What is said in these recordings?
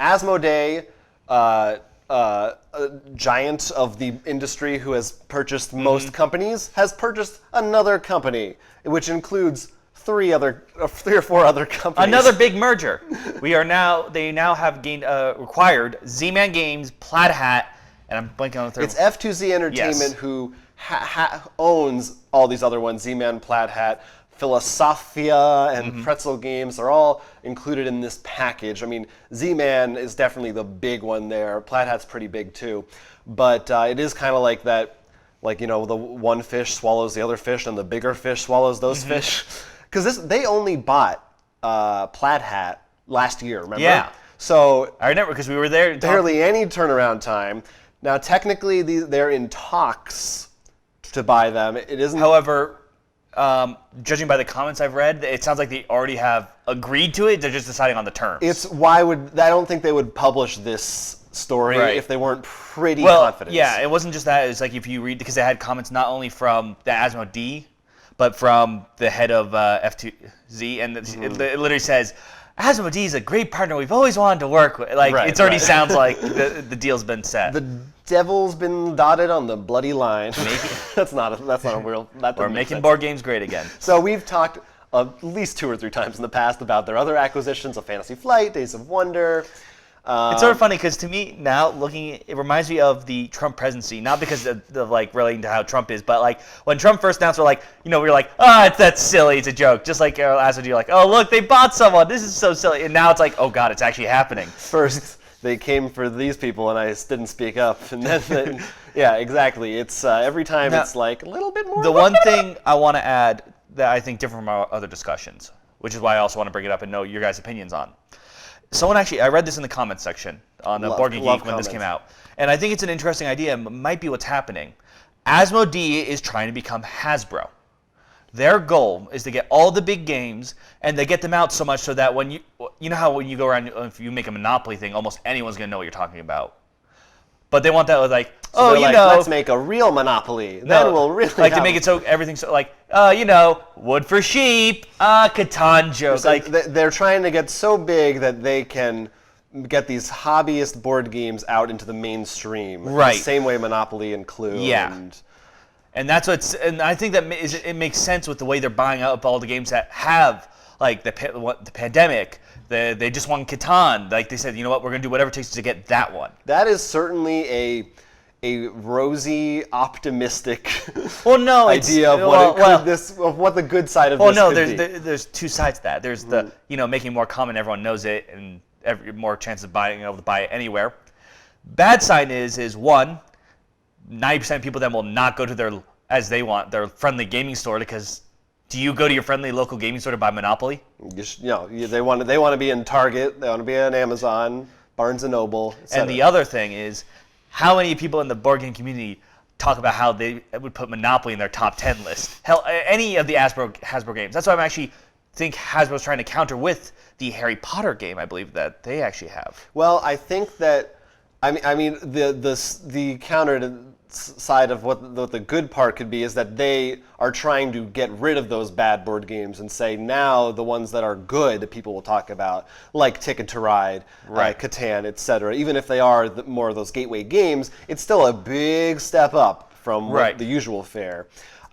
Asmodee, a giant of the industry who has purchased most companies, has purchased another company, which includes three or four other companies. Another big merger. They now have acquired Z-Man Games, Plaid Hat, and I'm blanking on the third. It's F2Z Entertainment who owns all these other ones. Z-Man, Plaid Hat, Philosophia, and Pretzel Games are all included in this package. I mean, Z-Man is definitely the big one there. Plaid Hat's pretty big too, but it is kind of like that, like, you know, the one fish swallows the other fish, and the bigger fish swallows those fish. Because they only bought Plaid Hat last year, remember? Yeah. So I remember because we were there. Barely any turnaround time. Now, technically, they're in talks to buy them. It isn't. However, judging by the comments I've read, it sounds like they already have agreed to it. They're just deciding on the terms. I don't think they would publish this story if they weren't pretty confident. Yeah, it wasn't just that. It's like if you read, because they had comments not only from the Asmodee, but from the head of F2Z, and it literally says, Asmodee is a great partner we've always wanted to work with. Like, it already sounds like the deal's been set. The devil's been dotted on the bloody line. That's not a real. We're making board games great again. So we've talked at least 2 or 3 times in the past about their other acquisitions of Fantasy Flight, Days of Wonder. It's sort of funny because to me now, it reminds me of the Trump presidency, not because of like relating to how Trump is, but like when Trump first announced, we were like, that's silly, it's a joke. Just like Asmodee, you're like, oh look, they bought someone, this is so silly, and now it's like, oh god, it's actually happening. First, they came for these people, and I didn't speak up, and then yeah, exactly. It's every time now, it's like a little bit more. The one thing I want to add that I think different from our other discussions, which is why I also want to bring it up and know your guys' opinions on. Someone actually, I read this in the comments section on the Board Game Geek when this came out, and I think it's an interesting idea. It might be what's happening. Asmodee is trying to become Hasbro. Their goal is to get all the big games, and they get them out so much so that when you know how when you go around, if you make a Monopoly thing, almost anyone's going to know what you're talking about. But they want that with like, let's make a real Monopoly. Then we'll really to make it so everything's so like, wood for sheep, Catan jokes. Like they're trying to get so big that they can get these hobbyist board games out into the mainstream. Right. The same way Monopoly and Clue. Yeah. And that's and I think that it makes sense with the way they're buying up all the games that have like the pandemic. They just won Catan. Like they said, you know what, we're going to do whatever it takes to get that one. That is certainly a rosy, optimistic idea of what the good side of this could be. There's 2 sides to that. There's the making more common, everyone knows it, and more chance of being able to buy it anywhere. Bad side is one, 90% of people then will not go to their friendly gaming store because. Do you go to your friendly local gaming store to buy Monopoly? They want to be in Target. They want to be on Amazon, Barnes and Noble, etc. And the other thing is, how many people in the board game community talk about how they would put Monopoly in their top 10 list? Hell, any of the Hasbro games. That's why I actually think Hasbro's trying to counter with the Harry Potter game. I believe that they actually have. Well, I think that the counter side of what the good part could be is that they are trying to get rid of those bad board games and say now the ones that are good that people will talk about, like Ticket to Ride, Catan, etc. Even if they are more of those gateway games, it's still a big step up from the usual fare.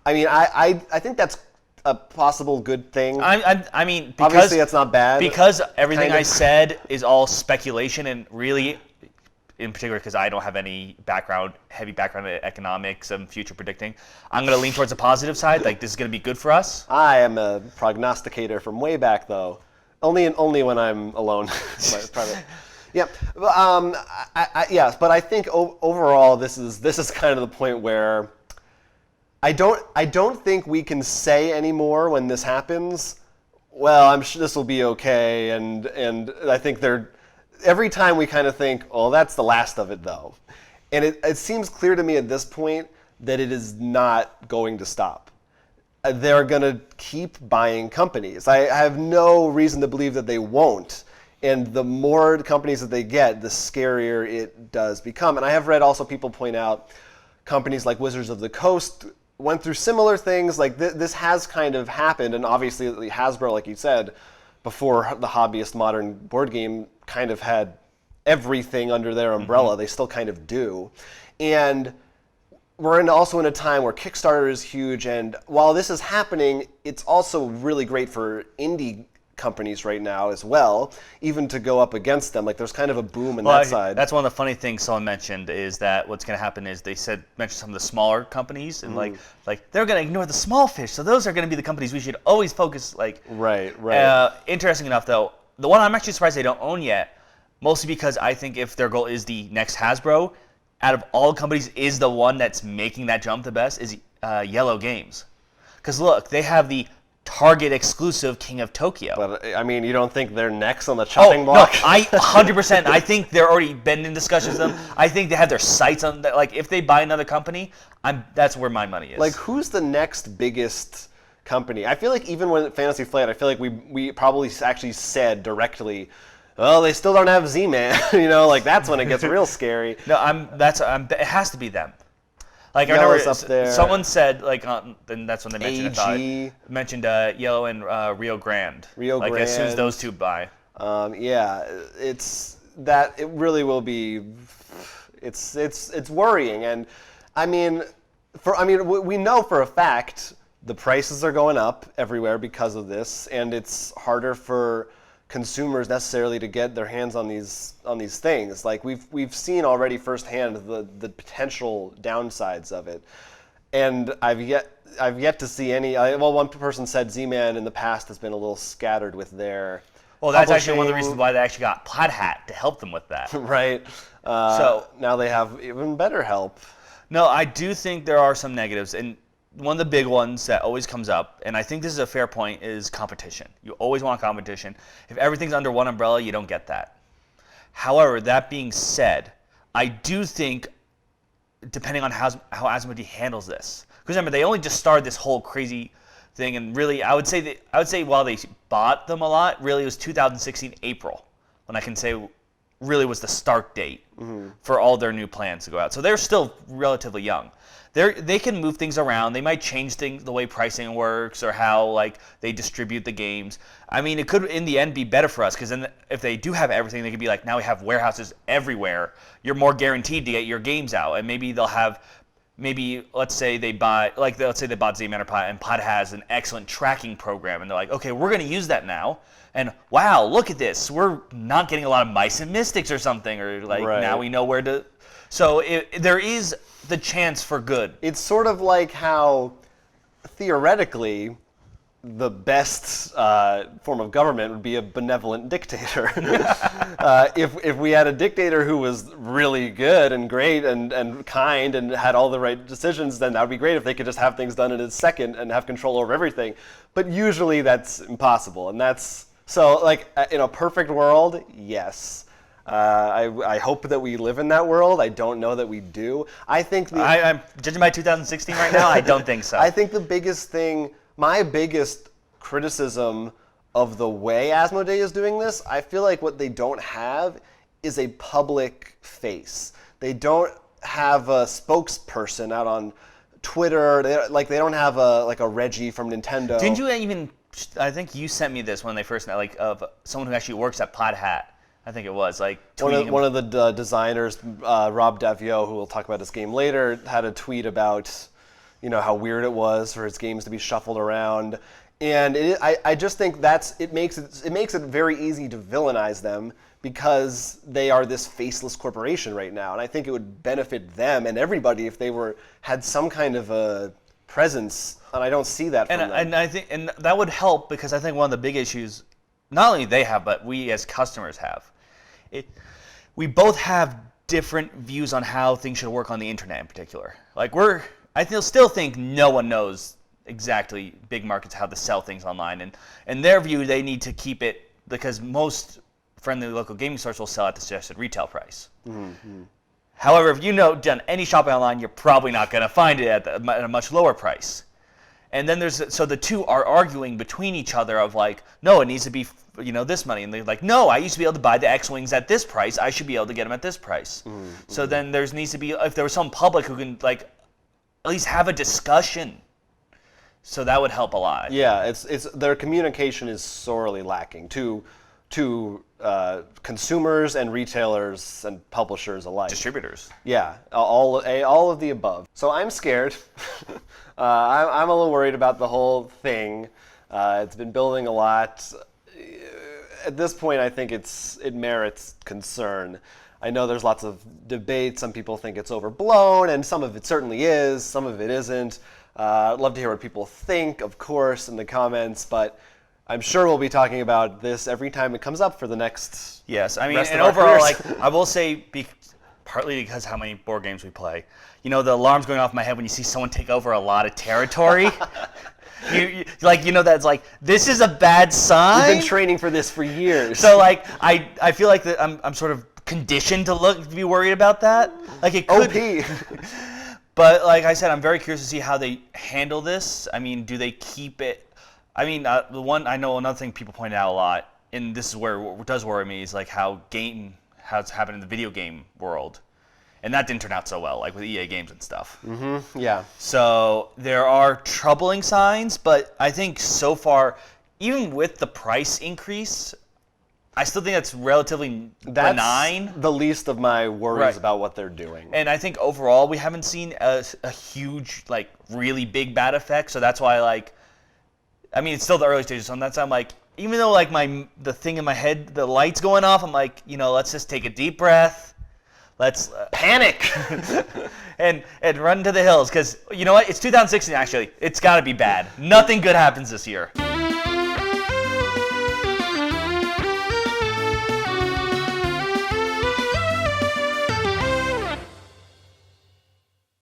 I mean, I think that's a possible good thing. I mean, because, obviously that's not bad. Because everything I said is all speculation and really. In particular, because I don't have any heavy background in economics and future predicting, I'm going to lean towards the positive side. Like, this is going to be good for us. I am a prognosticator from way back, though. Only when I'm alone. Yeah. Yes, but I think overall, this is kind of the point where I don't think we can say anymore when this happens. Well, I'm sure this will be okay, and I think they're. Every time we kind of think, oh, that's the last of it, though. And it seems clear to me at this point that it is not going to stop. They're going to keep buying companies. I have no reason to believe that they won't. And the more companies that they get, the scarier it does become. And I have read also people point out companies like Wizards of the Coast went through similar things. Like this has kind of happened. And obviously Hasbro, like you said, before the hobbyist modern board game kind of had everything under their umbrella. They still kind of do. And we're also in a time where Kickstarter is huge, and while this is happening, it's also really great for indie companies right now as well, even to go up against them. Like, there's kind of a boom in that side. That's one of the funny things someone mentioned, is that what's going to happen is they mentioned some of the smaller companies, and like they're going to ignore the small fish, so those are going to be the companies we should always focus. Right. Interesting enough, though, the one I'm actually surprised they don't own yet, mostly because I think if their goal is the next Hasbro, out of all companies, is the one that's making that jump the best is Yellow Games. Because look, they have the Target exclusive King of Tokyo. But I mean, you don't think they're next on the chopping block? No, I 100%. I think they're already been in discussions with them. I think they have their sights on that. Like, if they buy another company, that's where my money is. Like, who's the next biggest company? I feel like even when Fantasy Flight, I feel like we probably actually said directly, well, they still don't have Z-Man. You know, like, that's when it gets real scary. No, it has to be them. Like, I Yellow's remember up there. Someone said, like, and that's when they mentioned AG. mentioned Yellow and Rio Grande. Like, as soon as those two buy. Yeah, it really will be. It's worrying, and I mean, we know for a fact the prices are going up everywhere because of this, and it's harder for consumers necessarily to get their hands on these things. Like, we've seen already firsthand the potential downsides of it, and I've yet to see any. One person said Z-Man in the past has been a little scattered with their. Well, that's actually one of the reasons why they actually got Plaid Hat to help them with that. Right. So now they have even better help. No, I do think there are some negatives, and one of the big ones that always comes up, and I think this is a fair point, is competition. You always want competition. If everything's under one umbrella, you don't get that. However, that being said, I do think, depending on how Asmodee handles this, because remember, they only just started this whole crazy thing, and really, I would say while they bought them a lot, really it was 2016 April, when I can say really was the start date for all their new plans to go out. So they're still relatively young. They can move things around. They might change things, the way pricing works, or how like they distribute the games. I mean, it could in the end be better for us, because then if they do have everything, they could be like, now we have warehouses everywhere. You're more guaranteed to get your games out, and maybe they'll have. Maybe let's say they bought Z-Man or Plaid, and Plaid has an excellent tracking program, and they're like, okay, we're going to use that now. And wow, look at this. We're not getting a lot of Mice and Mystics or something, or like now we know where to. So there is the chance for good. It's sort of like how, theoretically, the best form of government would be a benevolent dictator. If we had a dictator who was really good and great and kind and had all the right decisions, then that would be great if they could just have things done in a second and have control over everything. But usually that's impossible, and that's so like in a perfect world, yes. I hope that we live in that world. I don't know that we do. I think I'm judging by 2016 right now. I don't think so. I think the biggest thing, my biggest criticism of the way Asmodee is doing this, I feel like what they don't have is a public face. They don't have a spokesperson out on Twitter. They don't have a Reggie from Nintendo. Didn't you even? I think you sent me this when they first met, like of someone who actually works at Plaid Hat. I think it was like one of the designers, Rob Davio, who we'll talk about this game later, had a tweet about, how weird it was for his games to be shuffled around, and I just think it makes it very easy to villainize them because they are this faceless corporation right now, and I think it would benefit them and everybody if they had some kind of a presence, and I don't see that from them. And I think that would help, because I think one of the big issues, not only they have, but we as customers have. We both have different views on how things should work on the internet in particular. Like I still think no one knows exactly big markets how to sell things online, and in their view they need to keep it, because most friendly local gaming stores will sell at the suggested retail price. Mm-hmm. However, if done any shopping online, you're probably not going to find it at a much lower price. And then so the two are arguing between each other of like, no, it needs to be this money, and they're like, no, I used to be able to buy the X-Wings at this price, I should be able to get them at this price. Mm-hmm. So then there needs to be, if there was some public who can like at least have a discussion, so that would help a lot. Yeah, it's their communication is sorely lacking to to consumers and retailers and publishers alike. Distributors. Yeah, all of the above. So I'm scared. I'm a little worried about the whole thing. It's been building a lot. At this point, I think it merits concern. I know there's lots of debate. Some people think it's overblown, and some of it certainly is. Some of it isn't. I'd love to hear what people think, of course, in the comments, but I'm sure we'll be talking about this every time it comes up for the next. Yes, I mean, rest and of our overall, careers. like I will say, partly because how many board games we play. You know, the alarm's going off in my head when you see someone take over a lot of territory. That's like, this is a bad sign. We've been training for this for years. So like, I feel like that I'm sort of conditioned to be worried about that. Like it could. OP. But like I said, I'm very curious to see how they handle this. I mean, do they keep it? I mean, another thing people point out a lot, and this is where what does worry me, is like how it's happened in the video game world. And that didn't turn out so well, like with EA games and stuff. Mm-hmm. Yeah. So there are troubling signs, but I think so far, even with the price increase, I still think that's relatively benign. The least of my worries Right. about what they're doing. And I think overall, we haven't seen a huge, like, really big bad effect. So that's why, like, I mean, it's still the early stages. So that's why I'm like, even though like the thing in my head, the light's going off, I'm like, let's just take a deep breath. Let's panic and run to the hills, because you know what? It's 2016 actually. It's got to be bad. Nothing good happens this year.